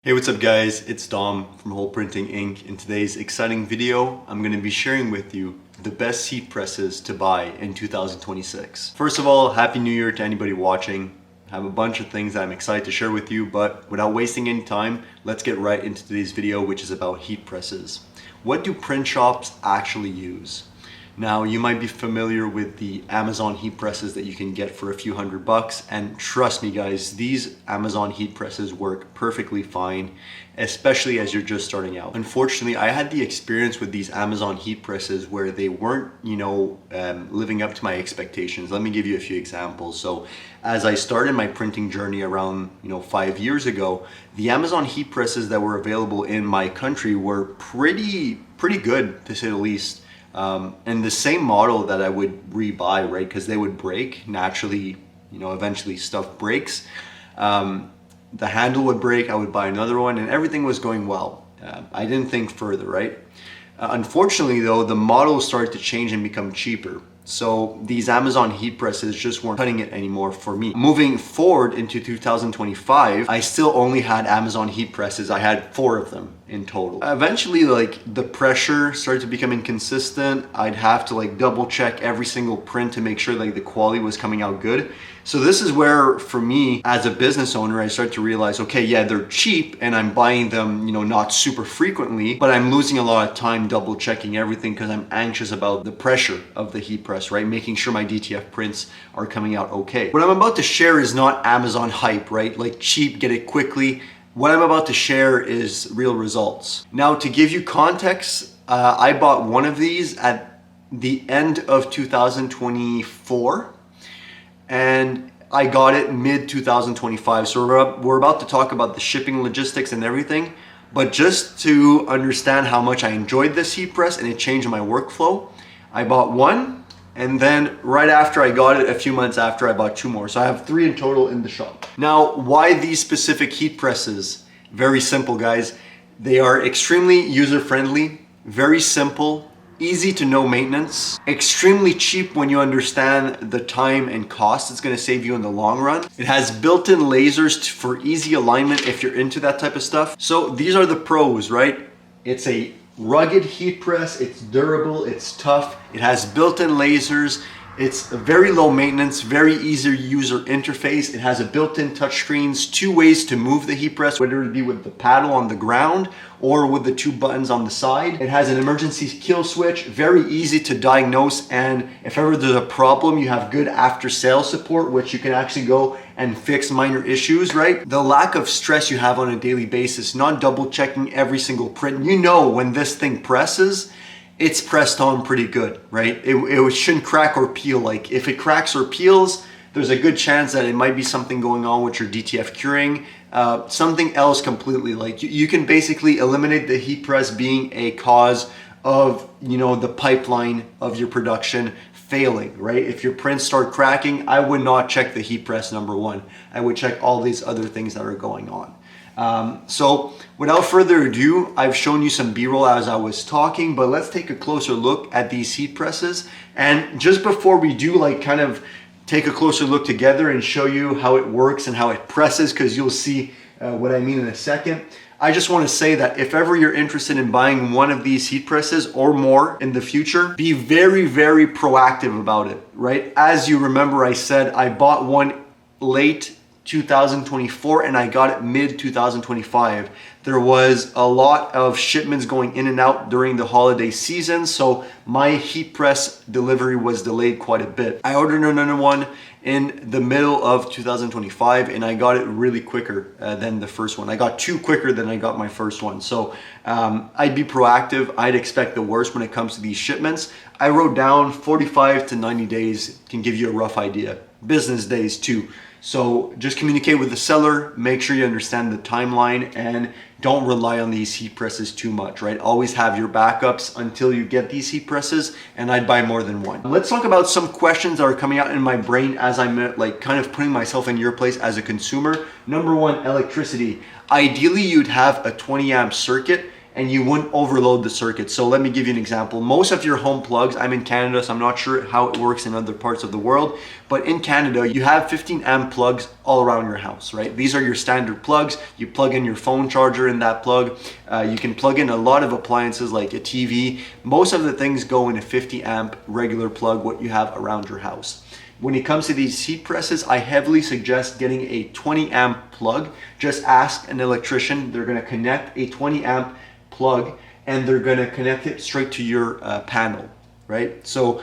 Hey, what's up guys? It's Dom from wholesprinting Inc. In today's exciting video, I'm going to be sharing with you the best heat presses to buy in 2026. First of all, Happy New Year to anybody watching. I have a bunch of things that I'm excited to share with you, but without wasting any time, let's get right into today's video, which is about heat presses. What do print shops actually use? Now, you might be familiar with the Amazon heat presses that you can get for a few $100, and trust me guys, these Amazon heat presses work perfectly fine, especially as you're just starting out. Unfortunately, I had the experience with these Amazon heat presses where they weren't, living up to my expectations. Let me give you a few examples. So as I started my printing journey around, 5 years ago, the Amazon heat presses that were available in my country were pretty good, to say the least. And the same model that I would rebuy, right? Because they would break naturally, eventually stuff breaks. The handle would break, I would buy another one, and everything was going well. I didn't think further, right? Unfortunately though, the models started to change and become cheaper. So these Amazon heat presses just weren't cutting it anymore for me. Moving forward into 2025, I still only had Amazon heat presses. I had 4 of them in total. Eventually, the pressure started to become inconsistent. I'd have to double check every single print to make sure the quality was coming out good. So this is where, for me as a business owner, I started to realize, okay, yeah, they're cheap and I'm buying them, not super frequently, but I'm losing a lot of time double checking everything because I'm anxious about the pressure of the heat press, right? Making sure my DTF prints are coming out okay. What I'm about to share is not Amazon hype, right? Like cheap, get it quickly. What I'm about to share is real results. Now, to give you context, I bought one of these at the end of 2024. And I got it mid 2025. So we're about to talk about the shipping logistics and everything. But just to understand how much I enjoyed this heat press and it changed my workflow, I bought one. And then right after I got it, a few months after, I bought 2 more. So I have 3 in total in the shop. Now, why these specific heat presses? Very simple, guys. They are extremely user-friendly, very simple, easy to no maintenance, extremely cheap when you understand the time and cost it's going to save you in the long run. It has built-in lasers for easy alignment if you're into that type of stuff. So these are the pros, right? It's a rugged heat press, it's durable, it's tough, it has built-in lasers, it's very low maintenance, very easy user interface. It has a built-in touchscreens, 2 ways to move the heat press, whether it be with the paddle on the ground or with the 2 buttons on the side. It has an emergency kill switch, very easy to diagnose, and if ever there's a problem, you have good after-sales support, which you can actually go and fix minor issues, right? The lack of stress you have on a daily basis, not double checking every single print. When this thing presses, it's pressed on pretty good, right? It shouldn't crack or peel. If it cracks or peels, there's a good chance that it might be something going on with your DTF curing, something else completely. You can basically eliminate the heat press being a cause of, the pipeline of your production failing, right? If your prints start cracking, I would not check the heat press, number 1. I would check all these other things that are going on. So without further ado, I've shown you some B-roll as I was talking, but let's take a closer look at these heat presses. And just before we do kind of take a closer look together and show you how it works and how it presses, because you'll see what I mean in a second, I just want to say that if ever you're interested in buying one of these heat presses or more in the future, be very, very proactive about it, right? As you remember, I said I bought one late 2024 and I got it mid 2025. There was a lot of shipments going in and out during the holiday season, so my heat press delivery was delayed quite a bit. I ordered another one in the middle of 2025 and I got it really quicker than the first one. I got 2 quicker than I got my first one. So I'd be proactive. I'd expect the worst when it comes to these shipments. I wrote down 45 to 90 days, can give you a rough idea. Business days too. So just communicate with the seller, make sure you understand the timeline, and don't rely on these heat presses too much, right? Always have your backups until you get these heat presses, and I'd buy more than one. Let's talk about some questions that are coming out in my brain as I'm kind of putting myself in your place as a consumer. Number 1, electricity. Ideally, you'd have a 20 amp circuit and you wouldn't overload the circuit. So let me give you an example. Most of your home plugs, I'm in Canada, so I'm not sure how it works in other parts of the world, but in Canada, you have 15 amp plugs all around your house, right? These are your standard plugs. You plug in your phone charger in that plug. You can plug in a lot of appliances like a TV. Most of the things go in a 50 amp regular plug, what you have around your house. When it comes to these heat presses, I heavily suggest getting a 20 amp plug. Just ask an electrician. They're gonna connect a 20 amp plug and they're gonna connect it straight to your panel, right? So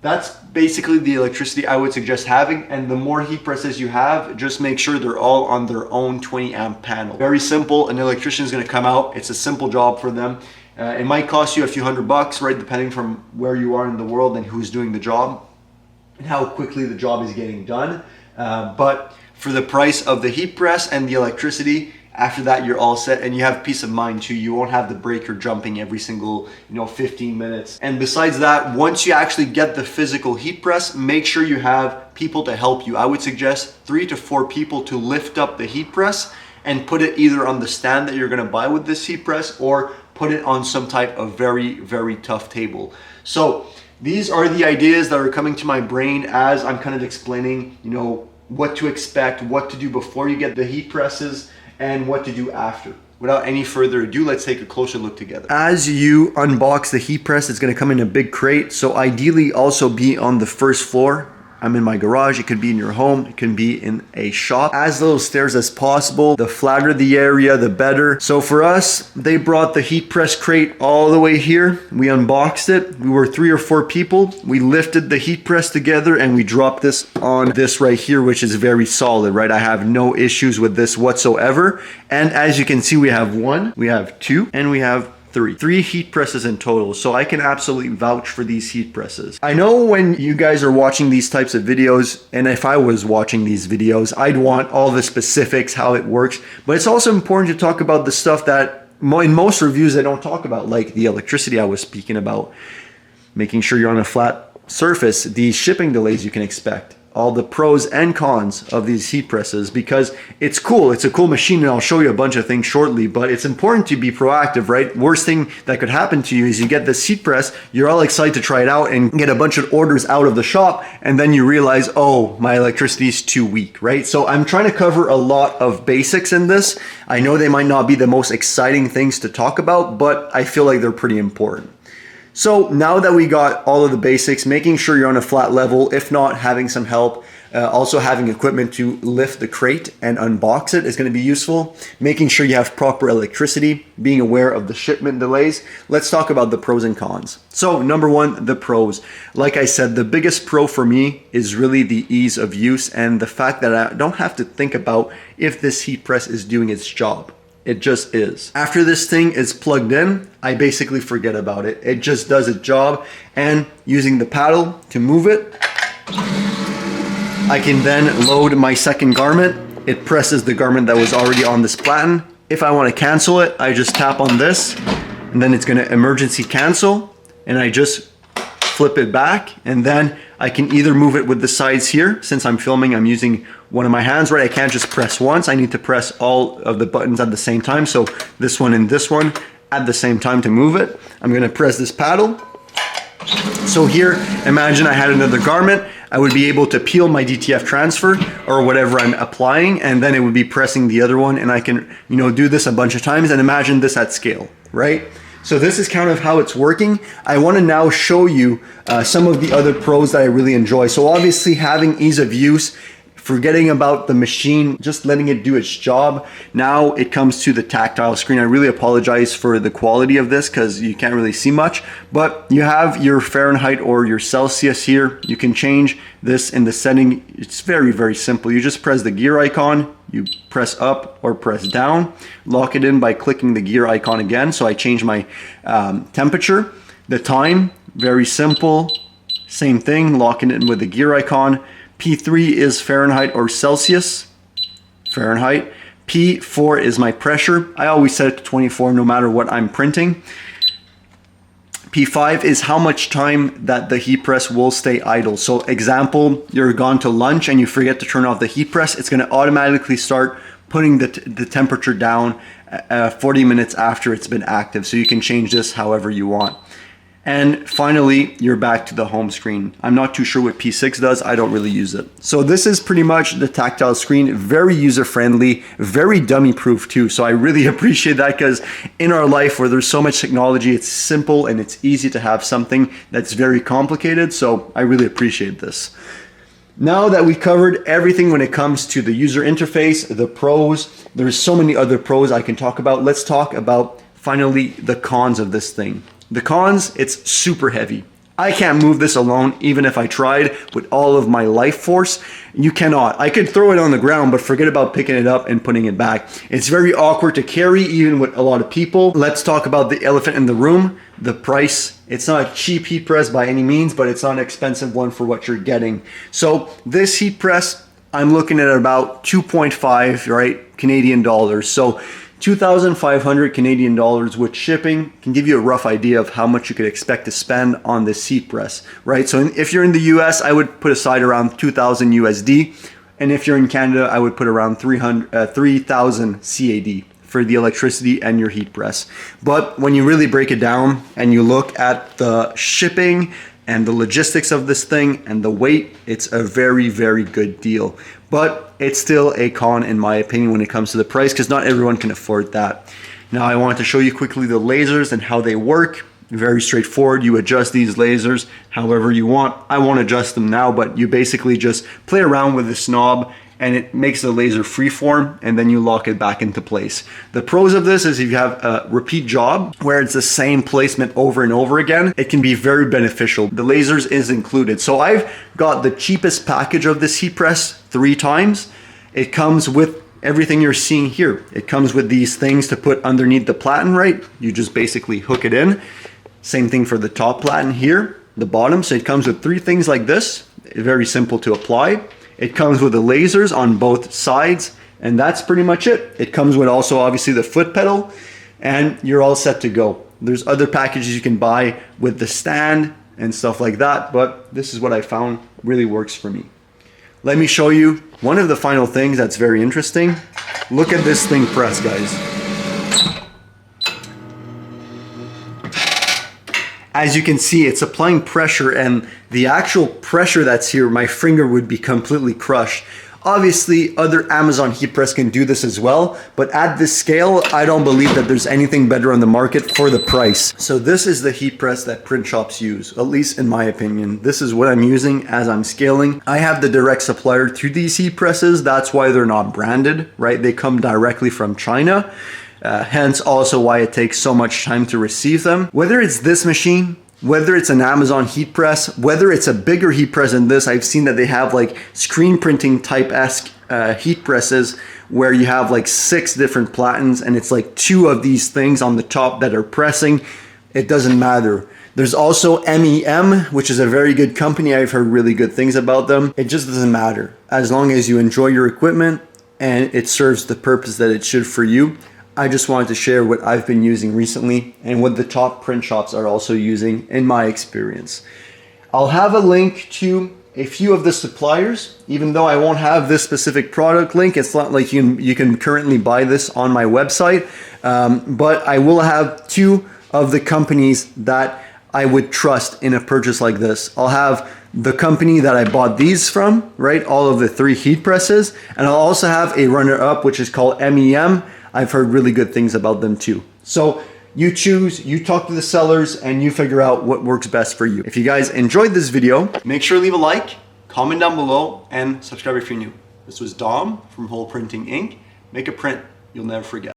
that's basically the electricity I would suggest having. And the more heat presses you have, just make sure they're all on their own 20 amp panel. Very simple, an electrician is gonna come out. It's a simple job for them. It might cost you a few $100, right? Depending from where you are in the world and who's doing the job and how quickly the job is getting done. But for the price of the heat press and the electricity, after that you're all set, and you have peace of mind too. You won't have the breaker jumping every single 15 minutes. And besides that, once you actually get the physical heat press, make sure you have people to help you. I would suggest 3 to 4 people to lift up the heat press and put it either on the stand that you're gonna buy with this heat press, or put it on some type of very, very tough table. So these are the ideas that are coming to my brain as I'm kind of explaining, what to expect, what to do before you get the heat presses, and what to do after. Without any further ado, let's take a closer look together. As you unbox the heat press, it's gonna come in a big crate, so ideally also be on the first floor. I'm in my garage, it could be in your home, it can be in a shop. As little stairs as possible, the flatter the area, the better. So for us, they brought the heat press crate all the way here. We unboxed it. We were 3 or 4 people. We lifted the heat press together and we dropped this on this right here, which is very solid, right? I have no issues with this whatsoever. And as you can see, we have 1, we have 2, and we have 3 heat presses in total. So I can absolutely vouch for these heat presses. I know when you guys are watching these types of videos, and if I was watching these videos, I'd want all the specifics, how it works, but it's also important to talk about the stuff that in most reviews I don't talk about, like the electricity I was speaking about, making sure you're on a flat surface, the shipping delays you can expect, all the pros and cons of these heat presses, because it's cool. It's a cool machine, and I'll show you a bunch of things shortly, but it's important to be proactive, right? Worst thing that could happen to you is you get this heat press, you're all excited to try it out and get a bunch of orders out of the shop, and then you realize, oh, my electricity is too weak, right? So I'm trying to cover a lot of basics in this. I know they might not be the most exciting things to talk about, but I feel like they're pretty important. So now that we got all of the basics, making sure you're on a flat level, if not having some help, also having equipment to lift the crate and unbox it is going to be useful. Making sure you have proper electricity, being aware of the shipment delays. Let's talk about the pros and cons. So number 1, the pros. Like I said, the biggest pro for me is really the ease of use and the fact that I don't have to think about if this heat press is doing its job. It just is. After this thing is plugged in, I basically forget about it. It just does its job, and using the paddle to move it, I can then load my second garment. It presses the garment that was already on this platen. If I want to cancel it, I just tap on this, and then it's going to emergency cancel, and I just flip it back, and then I can either move it with the sides here. Since I'm filming, I'm using one of my hands, right? I can't just press once. I need to press all of the buttons at the same time. So this one and this one at the same time to move it. I'm gonna press this paddle. So here, imagine I had another garment. I would be able to peel my DTF transfer or whatever I'm applying, and then it would be pressing the other one, and I can, do this a bunch of times, and imagine this at scale, right? So this is kind of how it's working. I want to now show you some of the other pros that I really enjoy. So obviously having ease of use, forgetting about the machine, just letting it do its job. Now it comes to the tactile screen. I really apologize for the quality of this because you can't really see much, but you have your Fahrenheit or your Celsius here. You can change this in the setting. It's very, very simple. You just press the gear icon, you press up or press down, lock it in by clicking the gear icon again. So I change my temperature, the time, very simple. Same thing, locking it in with the gear icon. P3 is Fahrenheit or Celsius, Fahrenheit. P4 is my pressure. I always set it to 24 no matter what I'm printing. P5 is how much time that the heat press will stay idle. So example, you're gone to lunch and you forget to turn off the heat press, it's gonna automatically start putting the temperature down 40 minutes after it's been active. So you can change this however you want. And finally, you're back to the home screen. I'm not too sure what P6 does. I don't really use it. So this is pretty much the tactile screen. Very user-friendly, very dummy-proof too. So I really appreciate that, because in our life where there's so much technology, it's simple and it's easy to have something that's very complicated. So I really appreciate this. Now that we covered everything when it comes to the user interface, the pros, there's so many other pros I can talk about. Let's talk about finally the cons of this thing. The cons, it's super heavy. I can't move this alone, even if I tried with all of my life force. You cannot. I could throw it on the ground, but forget about picking it up and putting it back. It's very awkward to carry, even with a lot of people. Let's talk about the elephant in the room, the price. It's not a cheap heat press by any means, but it's not an expensive one for what you're getting. So this heat press, I'm looking at about 2.5, right, Canadian dollars. So 2,500 Canadian dollars with shipping can give you a rough idea of how much you could expect to spend on this heat press, right? So if you're in the US, I would put aside around 2,000 USD. And if you're in Canada, I would put around 3,000 CAD for the electricity and your heat press. But when you really break it down and you look at the shipping and the logistics of this thing and the weight, it's a very, very good deal. But it's still a con in my opinion when it comes to the price, because not everyone can afford that. Now I want to show you quickly the lasers and how they work. Very straightforward. You adjust these lasers however you want. I won't adjust them now, but you basically just play around with this knob and it makes the laser freeform, and then you lock it back into place. The pros of this is if you have a repeat job where it's the same placement over and over again, it can be very beneficial. The lasers is included. So I've got the cheapest package of this heat press 3 times. It comes with everything you're seeing here. It comes with these things to put underneath the platen, right? You just basically hook it in. Same thing for the top platen here, the bottom. So it comes with 3 things like this. Very simple to apply. It comes with the lasers on both sides, and that's pretty much it. It comes with also obviously the foot pedal, and you're all set to go. There's other packages you can buy with the stand and stuff like that, but this is what I found really works for me. Let me show you one of the final things that's very interesting. Look at this thing press, guys. As you can see, it's applying pressure, and the actual pressure that's here, my finger would be completely crushed. Obviously, other Amazon heat press can do this as well, but at this scale, I don't believe that there's anything better on the market for the price. So this is the heat press that print shops use, at least in my opinion. This is what I'm using as I'm scaling. I have the direct supplier to these heat presses. That's why they're not branded, right? They come directly from China. Hence also why it takes so much time to receive them. Whether it's this machine, whether it's an Amazon heat press, whether it's a bigger heat press than this, I've seen that they have like screen printing type-esque heat presses where you have like 6 different platens and it's like 2 of these things on the top that are pressing. It doesn't matter. There's also MEM, which is a very good company. I've heard really good things about them. It just doesn't matter. As long as you enjoy your equipment and it serves the purpose that it should for you. I just wanted to share what I've been using recently and what the top print shops are also using in my experience. I'll have a link to a few of the suppliers, even though I won't have this specific product link. It's not like you can currently buy this on my website, but I will have 2 of the companies that I would trust in a purchase like this. I'll have the company that I bought these from, right? All of the 3 heat presses, and I'll also have a runner-up, which is called MEM. I've heard really good things about them too. So you choose, you talk to the sellers, and you figure out what works best for you. If you guys enjoyed this video, make sure to leave a like, comment down below, and subscribe if you're new. This was Dom from wholesprinting Inc. Make a print you'll never forget.